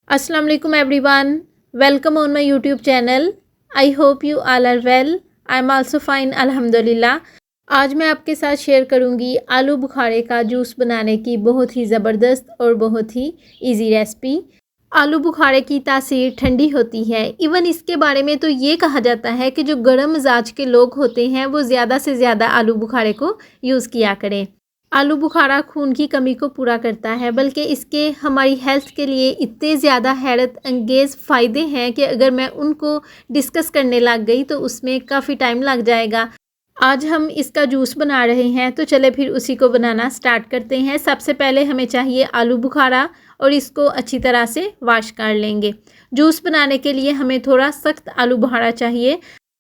अस्सलाम वालेकुम everyone, welcome on my YouTube channel. I hope you all are well. I am also fine अल्हम्दुलिल्लाह। आज मैं आपके साथ शेयर करूंगी आलू बुखारे का जूस बनाने की बहुत ही ज़बरदस्त और बहुत ही इजी रेसिपी। आलू बुखारे की तासीर ठंडी होती है। इवन इसके बारे में तो ये कहा जाता है कि जो गर्म मिजाज के लोग होते हैं वो ज़्यादा से ज़्यादा आलू बुखारे को यूज़ किया करें। आलू बुखारा खून की कमी को पूरा करता है, बल्कि इसके हमारी हेल्थ के लिए इतने ज़्यादा हैरत अंगेज़ फ़ायदे हैं कि अगर मैं उनको डिस्कस करने लग गई तो उसमें काफ़ी टाइम लग जाएगा। आज हम इसका जूस बना रहे हैं, तो चले फिर उसी को बनाना स्टार्ट करते हैं। सबसे पहले हमें चाहिए आलू बुखारा और इसको अच्छी तरह से वॉश कर लेंगे। जूस बनाने के लिए हमें थोड़ा सख्त आलू बुखारा चाहिए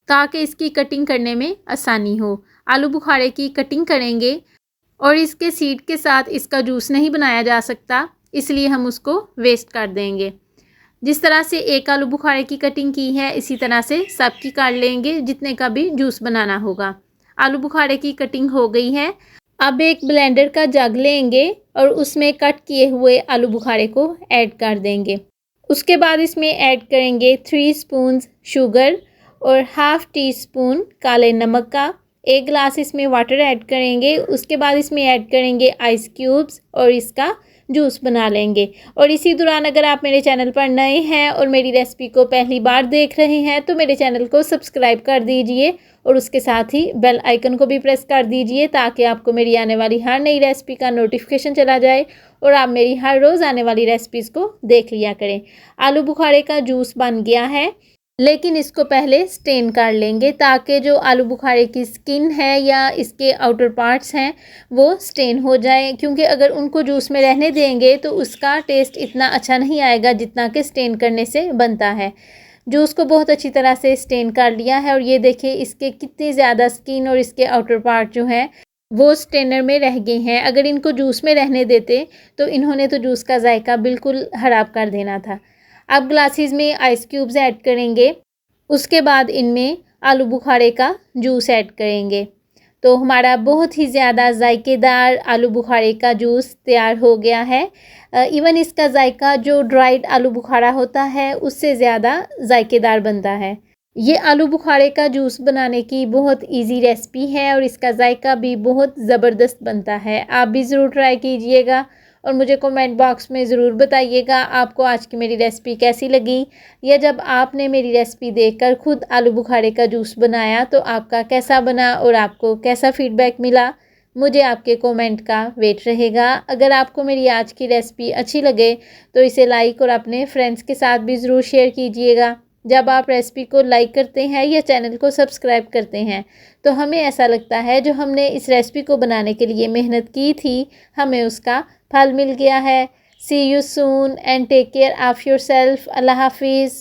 ताकि इसकी कटिंग करने में आसानी हो। आलू बुखारे की कटिंग करेंगे और इसके सीड के साथ इसका जूस नहीं बनाया जा सकता, इसलिए हम उसको वेस्ट कर देंगे। जिस तरह से एक आलू बुखारे की कटिंग की है, इसी तरह से सब की कर लेंगे जितने का भी जूस बनाना होगा। आलू बुखारे की कटिंग हो गई है। अब एक ब्लेंडर का जग लेंगे और उसमें कट किए हुए आलू बुखारे को ऐड कर देंगे। उसके बाद इसमें ऐड करेंगे 3 स्पून शुगर और हाफ़ टी स्पून काले नमक का। 1 गिलास इसमें वाटर ऐड करेंगे। उसके बाद इसमें ऐड करेंगे आइस क्यूब्स और इसका जूस बना लेंगे। और इसी दौरान अगर आप मेरे चैनल पर नए हैं और मेरी रेसिपी को पहली बार देख रहे हैं तो मेरे चैनल को सब्सक्राइब कर दीजिए और उसके साथ ही बेल आइकन को भी प्रेस कर दीजिए ताकि आपको मेरी आने वाली हर नई रेसिपी का नोटिफिकेशन चला जाए और आप मेरी हर रोज़ आने वाली रेसिपीज़ को देख लिया करें। आलू बुखारे का जूस बन गया है, लेकिन इसको पहले स्टेन कर लेंगे ताकि जो आलू बुखारे की स्किन है या इसके आउटर पार्ट्स हैं वो स्टेन हो जाए, क्योंकि अगर उनको जूस में रहने देंगे तो उसका टेस्ट इतना अच्छा नहीं आएगा जितना कि स्टेन करने से बनता है। जूस को बहुत अच्छी तरह से स्टेन कर लिया है और ये देखिए इसके कितनी ज़्यादा स्किन और इसके आउटर पार्ट जो हैं वो स्टेनर में रह गए हैं। अगर इनको जूस में रहने देते तो इन्होंने तो जूस का जायका बिल्कुल ख़राब कर देना था। अब ग्लासेस में आइस क्यूब्स ऐड करेंगे। उसके बाद इनमें आलू बुखारे का जूस ऐड करेंगे। तो हमारा बहुत ही ज़्यादा जायकेदार आलू बुखारे का जूस तैयार हो गया है। इवन इसका जायका जो ड्राइड आलू बुखारा होता है उससे ज़्यादा जायकेदार बनता है। ये आलू बुखारे का जूस बनाने की बहुत इजी रेसिपी है और इसका जायका भी बहुत ज़बरदस्त बनता है। आप भी ज़रूर ट्राई कीजिएगा और मुझे कमेंट बॉक्स में ज़रूर बताइएगा आपको आज की मेरी रेसिपी कैसी लगी, या जब आपने मेरी रेसिपी देखकर खुद आलू बुखारे का जूस बनाया तो आपका कैसा बना और आपको कैसा फ़ीडबैक मिला। मुझे आपके कमेंट का वेट रहेगा। अगर आपको मेरी आज की रेसिपी अच्छी लगे तो इसे लाइक और अपने फ्रेंड्स के साथ भी ज़रूर शेयर कीजिएगा। जब आप रेसिपी को लाइक करते हैं या चैनल को सब्सक्राइब करते हैं तो हमें ऐसा लगता है जो हमने इस रेसिपी को बनाने के लिए मेहनत की थी हमें उसका फल मिल गया है। See you soon and take care of yourself. अल्लाह हाफिज़।